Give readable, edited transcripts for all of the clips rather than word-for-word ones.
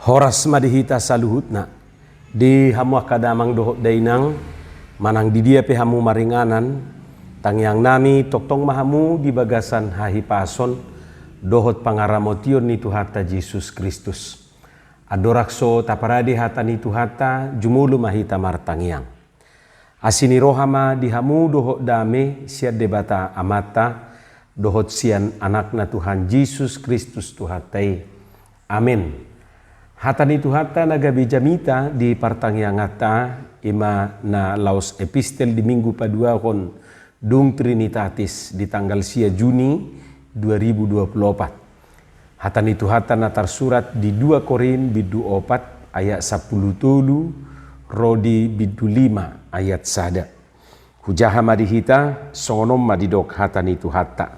Horas madihita saluhutna di hamu akadamang dohot dainang manang di dia pe hamu maringanan tangyang nami toktong mahamu di bagasan hahipason dohot pangaramotion ni Tuhata Yesus Kristus. Adorakso taparadi hata ni Tuhata jumulu mahita martangyang. Asini rohama di hamu dohot dame siad debata amata dohot sian anakna Tuhan Yesus Kristus Tuhatai. Amin. Hata ni Tuhata nagabi jamita di partangyangata ima na laos epistel di minggu paduahon dung Trinitatis di tanggal sia Juni 2024. Hata ni Tuhata na tersurat di 2 Korin bidu 4 ayat 10 tulu rodi bidu 5 ayat sada. Hujaha madihita songonom madidok hata ni Tuhata.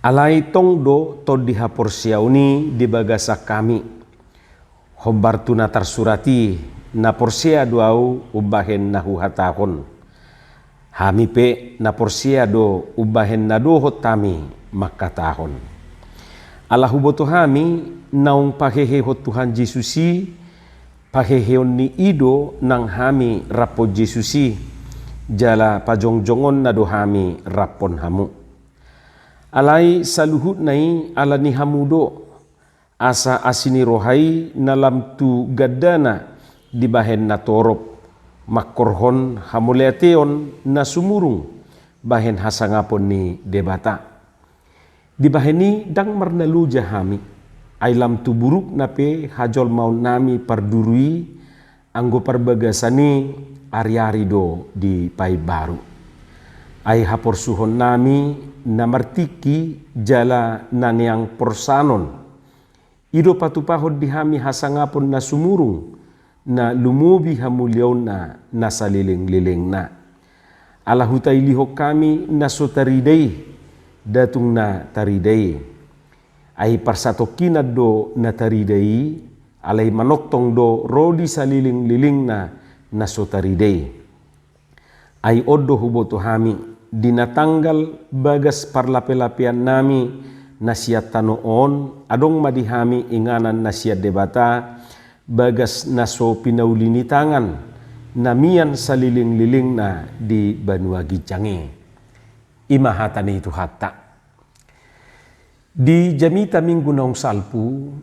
Alai tongdo to dihapor siauni di bagasa kami. Hobar tuna tersurati na porsia doau ubahen na huhatahon. Hami pe na porsia do ubahen na dohot tami makatahon. Allah huboto hami naung pahehehot Tuhan Yesusi paheheon ni ido nang hami rapo Yesusi jala pajongjongon na do hami rapon hamu. Alai saluhut nai ala ni hamudo asa asini rohai nalam tu gadana di bahen na torop makorhon hamuleateon na sumurung bahen hasangapon ni debata. Di baheni dang marnaluja hami ailam tu buruk nape hajol mau nami pardurui anggo parbagasani ari-ari do di pai baru. Ai hapor suhon nami namartiki jala naniang porsanon. Ido patupahod di hami hasangapon na sumurung na lumubi hamulyaw na saliling-liling na. Alahutay lihok kami na sotariday datung na tariday. Ay parsatokinad do na tariday alay manoktong do rodi saliling-liling na sotariday. Ay oddo huboto hami dinatanggal bagas parlape-lapian nami na siya tanoon adong madihami inganan na siya debata bagas na so pinaulinitangan na miyan sa liling-liling na di Banua Gichangi. Imahata ni Tuhata. Di jamita minggu naong salpu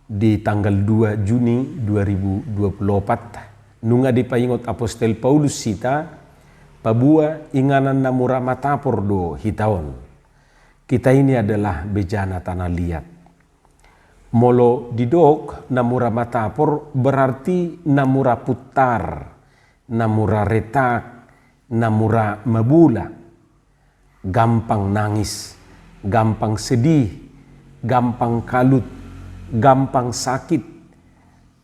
di tanggal 2 Juni 2024 nunga di paingot Apostel Paulus sita pabua inganan na mura matapor do hitaon. Kita ini adalah bejana tanah liat. Molo didok namura matapor berarti namura putar, namura retak, namura mabula. Gampang nangis, gampang sedih, gampang kalut, gampang sakit,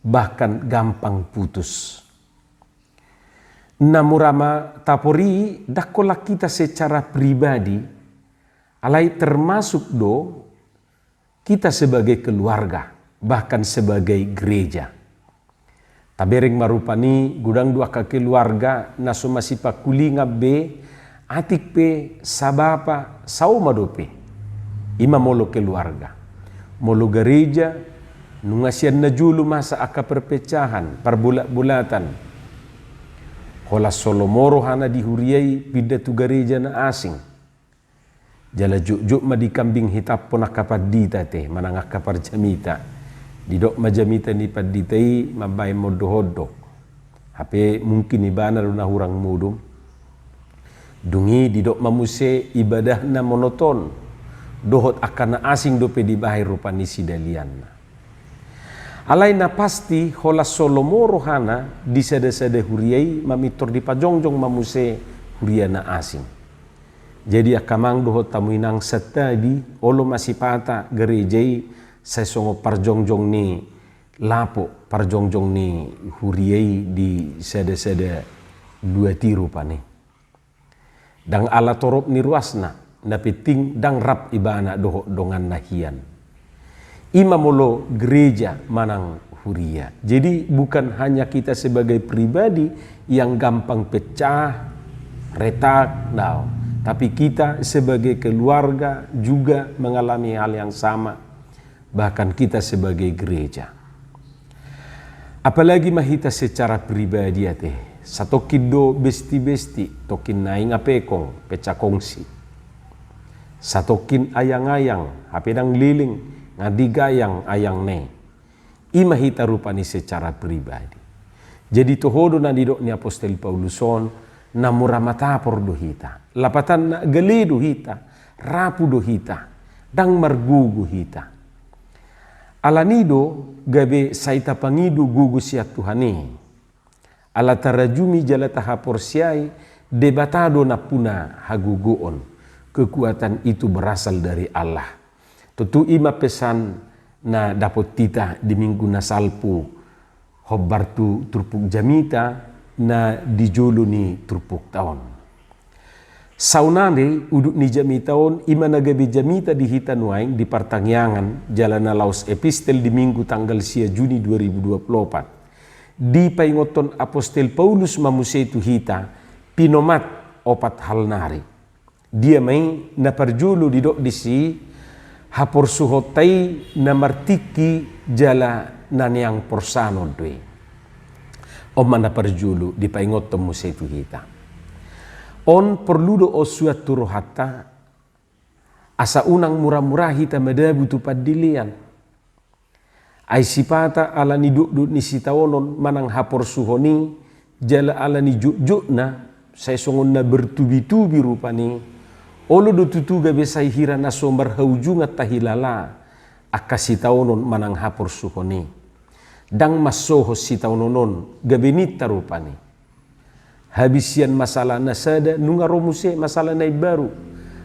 bahkan gampang putus. Namura matapori dakola kita secara pribadi alai termasuk do kita sebagai keluarga, bahkan sebagai gereja. Tabereng marupani gudang dua ka keluarga naso masipa kulinga be atik pe sabapa sauma dope. Ima molo keluarga. Molo gereja nungasian na julu masa aka perpecahan, perbulat-bulatan. Hola solomoro hana dihuriai pindah tu gereja na asing. Jala juk ma di kambing hitap pun akapadita teh manang akapar jamita didok majamita ni paditai mabai modohodok hape mungkin ibana runa hurang mudum dungi didok mamuse ibadah na monoton dohot akana asing dope di bahir rupani sidalian alai na pasti hola solomoro hana di sada-sada huriai mamitor di pajongjong mamuse huriana asing. Jadi akamang dohot tamuinang setadi olo masipata gerejai sesongo parjongjong ni lapo parjongjong ni huriai di sada-sada dua tiru pane. Dang ala torop ni ruasna na peting dang rap ibana dohot dongan nahian. Ima molo gereja manang huria. Jadi bukan hanya kita sebagai pribadi yang gampang pecah, retak, tapi kita sebagai keluarga juga mengalami hal yang sama. bahkan kita sebagai gereja. Apalagi mahita secara pribadi ate, satokin do besti-besti, tokin naing apekong, pecakongsi. Satokin ayang-ayang, hapedang liling, ngadigayang ayang ne. Ima hita rupani secara pribadi. Jadi tohodo na didok ni Apostol Pauluson, na muramatapor do hita. Lapatan na gali do hita, rapu do hita, dang margugu hita. Alanido gabe saita pangidu gugu siat Tuhani. Ala tarajumi jala tahapor siai debatado na puna haguguon. Kekuatan itu berasal dari Allah. Tentu ima pesan na dapat tita di minggu na salpu hobbartu turpuk jamita na dijolo ni turpuk tahun. Saunande uduk ni jamitaon ima nagabe jamita di hitanuaing di Partangyangan jalan na laos epistel di minggu tanggal sia Juni 2024. Di paingoton Apostol Paulus mamusetu hita pinomat opat hal nari. Dia may naparjulo didok disi hapor suhotai na martiki jala naniang porsano dwe. O manaparjulu di paingot temu setu hita. On perludo o suatu rohata asa unang murah-murah hita madabu tu padilian. Ai sipata ala ni duk-duk ni sitawonon manang hapor suhoni jala ala ni juk-juk na saya songon na bertubi-tubi rupani. Olo do tutuga besai hira na sombar haujunga tahilala akasitaonon manang hapor suhoni. Dang masoho sitaononon gabenita rupani. Habisian masalah nasada nungaro muse masalah nai baru.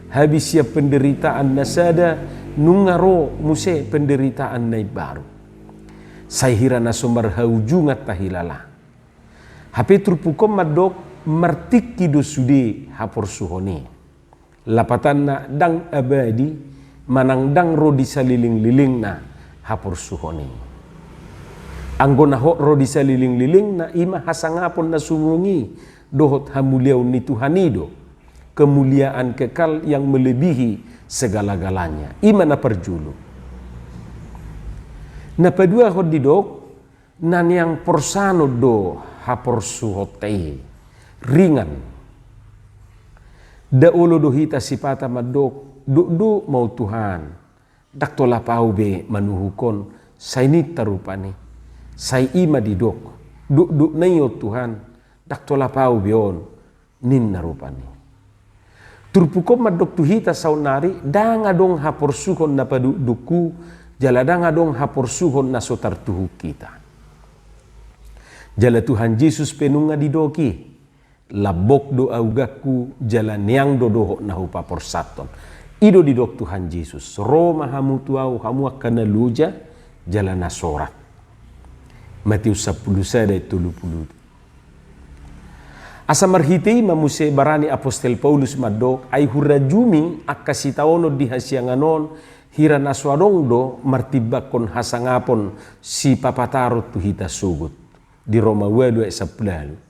Habisia penderitaan nasada nungaro muse penderitaan nai baru. Sai hira na sombar haujunga tahilala. Hape turpukom madok martiki do sude hapor suhoni. Lapatan na dang abadi manang dang rodi saliling-liling na hapor suhoni. Anggo na ho rodi saliling-liling na ima hasangapon na sumungi dohot hamuliaw ni Tuhanido. Kemuliaan kekal yang melebihi segala-galanya. Ima na perjulu. Na padua hod didok naniang porsano do hapor suhotei. Ringan. Da ulo do hita sipata madok du mau Tuhan dak tola pau be manuhukon sai ni tarupani sai ima didok du nayo Tuhan dak tola pau beon nin narupani turpukom madok tu hita saunari danga dong hapor suhon na padu duku jala danga dong hapor suhon na sotar tuhu kita jala Tuhan Yesus penunga didoki labok do augaku jalan yang dodoh nahu papor saton. Ido di dok Tuhan Yesus. Roma hamu tuau hamu akan luja jalan nasorat. Matius 10 sada 30. Asa marhitei mamuse barani Apostol Paulus madok ay hurajumi akasitaono di hasianganon hira naswadong do martibakon hasangapon si papatarot tuhita sugut di Roma 8:10.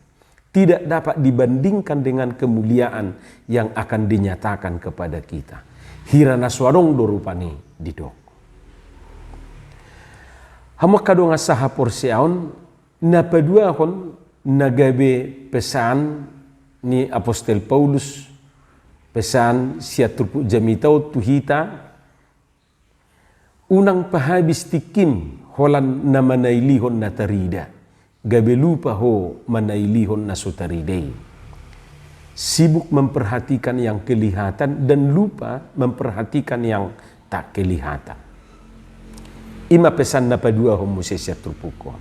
Tidak dapat dibandingkan dengan kemuliaan yang akan dinyatakan kepada kita. Hira naswarong dorupani didok. Hamakado nga saha porsiaon napaduahon nagabe pesan ni Apostol Paulus pesan siya turpu jamitau tuhita unang pahabis tikim holan na manailihon na tarida. Gabe lupa ho manailihon na sotaridei. Sibuk memperhatikan yang kelihatan dan lupa memperhatikan yang tak kelihatan. Ima pesan na padua ho musesya turpuko.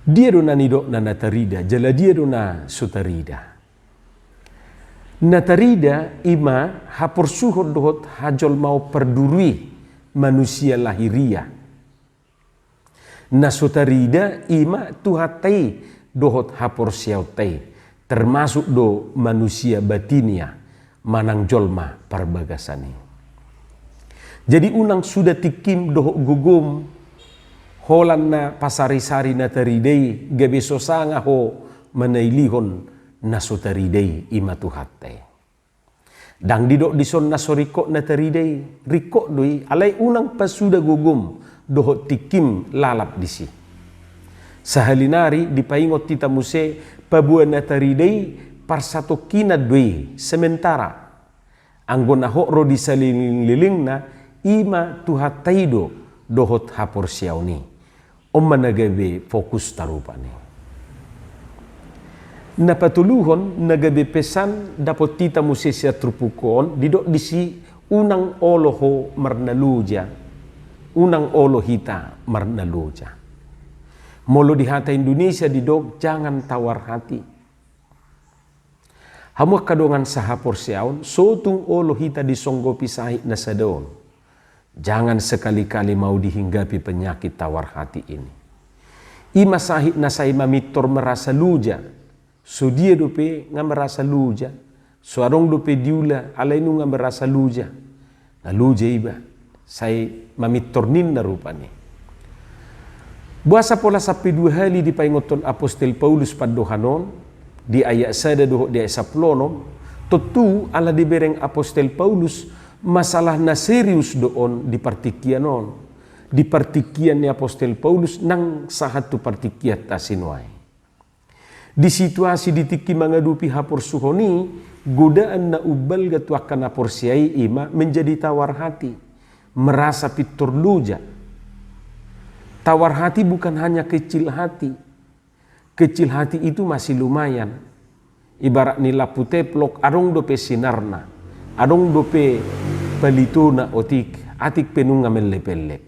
Dia do na nidok na natarida, jala dia do na sotarida. Natarida ima hapor suhod dohot hajol mau perdurui manusia lahiria. Nasotarida ima tuhatai dohot hapor siautai termasuk do manusia batinia manang jolma parbagasani. Jadi unang sudah tikim dohot gugum holan na pasari-sari na taridei gabe sosanga ho manailihon nasotaridei ima tuhatai. Dang didok dison na soriko na taridai riko doi alai unang pasuda gugum dohot tikim lalap disi. Sahalinari dipaingot tita muse pabuan na taridai parsato kina doi sementara. Anggon na hokro di saliling-liling na ima tuhat taido dohot hapor siyaw ni. Managabe fokus tarupani. Napatuluhon nagabe pesan dapat tita musesya trupukon didok disi unang oloho marnaluja. Unang olo hita marnaluja. Molo di hata Indonesia didok jangan tawar hati. Hamu kadongan sahapor siyaon sotung olo hita disonggo pisahit na sadon. Jangan sekali-kali mau dihinggapi penyakit tawar hati ini. Ima sahit na say mamitor merasa luja. So dia dope nga merasa luja. So arong dope diula alay nu nga merasa luja. Na luja iba. Say mamitor nin na rupa ni. Buasa pola sapi 2 hali di paingoton Apostol Paulus padohanon. Di ayat sada doho di ayat 10. Tutu ala dibereng Apostol Paulus masalah na serius doon di partikianon. Di partikian ni Apostol Paulus nang sahatu partikiat tasinway. Di situasi ditiki mangadupi hapor suhoni, godaan na ubal gatuakan hapor siyai ima menjadi tawar hati. Merasa pitur luja. Tawar hati bukan hanya kecil hati. Kecil hati itu masih lumayan. Ibarat nila puteplok arong dope sinarna. Adong dope palito na otik, atik penunga melepelep.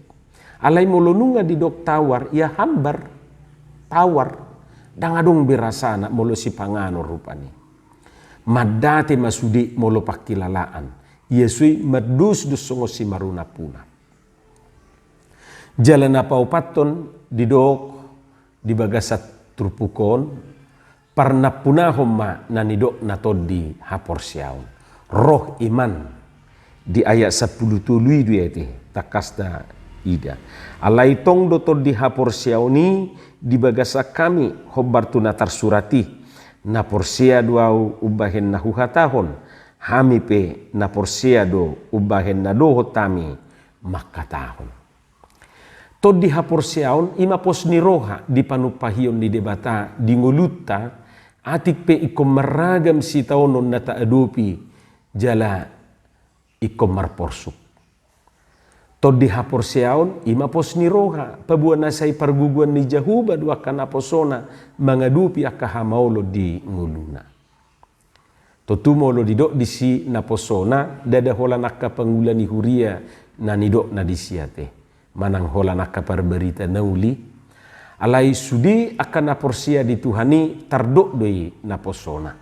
Alay molonunga di dok tawar, ya hambar, tawar. Dang adong berasana molo si pangano rupani. Madate masudi molo pakilalaan. Yesui madus dusongo si maruna puna. Jalan apa upaton di dok di bagasat trupukon. Parnapunahom ma nanidok natodi hapor siyaon. Roh iman di ayat 10 tului dua itu takasda ida. Alai tong dotor di hapor siauni di bagasa kami hobar tuna tarsurati na porsia duau ubahen na huhatahon hami pe na porsia do ubahen na dohot tami makatahon. Tod di hapor siaun ima pos ni roha di panupahion di debata di nguluta atik pe ikom meragam si taonon na taadupi jala ikom marporsuk. Tod di hapor siaon ima pos ni roha pabuan nasay parguguan ni Jahuba dua kanaposona mangadupi akahamaulo di nguluna. Totumolo didok disi naposona dada hola nakka pangulan ni huria na nidok na disiate. Manang hola nakka parberita nauli. Alai sudi akan naporsia di Tuhani tardok doi naposona.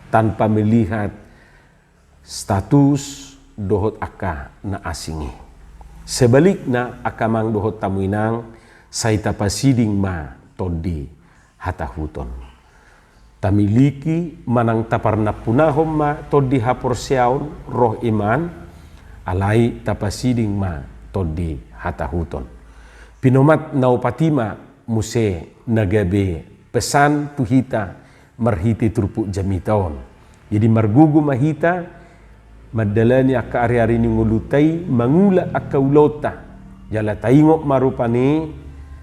Tanpa melihat status dohot aka na asingi. Sebaliknya akamang dohot tamuinang saita pasiding ma todi hatahuton. Tamiliki manang taparna punahom ma todi hapor siaun roh iman alai tapasiding ma todi hatahuton. Pinomat naupatima muse nagabe pesan tuhita marhiti turpuk jamitaon. Jadi margugu mahita madalani akka ari-ari ni ngulutai mangula akka ulota jala taingok marupani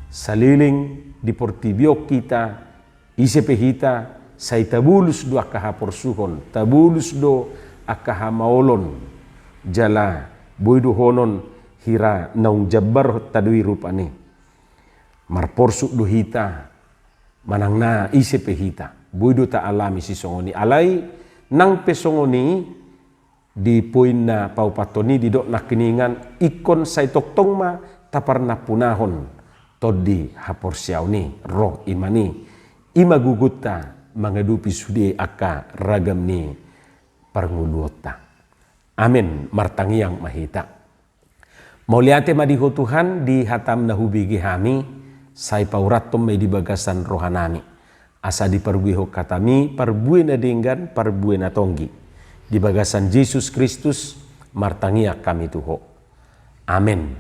saliling di portibiok kita ise pehita say tabulus do akka hapor suhon tabulus do akka hamaolon jala boydo honon hira naung jabbar tadui rupani marporsuk do hita manang na ise pehita boydo ta alami si songoni alai nang pesongoni di poin na paupatoni di dok nakiningan ikon say toktong ma taparna punahon todi hapor siauni roh imani ima gugutta mangadupi sudi aka ragam ni parnguluota. Amin martangiang mahita. Mauliate madiho Tuhan di hatam nahubigi hami say pauratom may di bagasan rohanami asa di parbuiho katami parbuin na dinggan parbuin na tonggi. Di bagasan Yesus Kristus martangia kami tuho. Amin.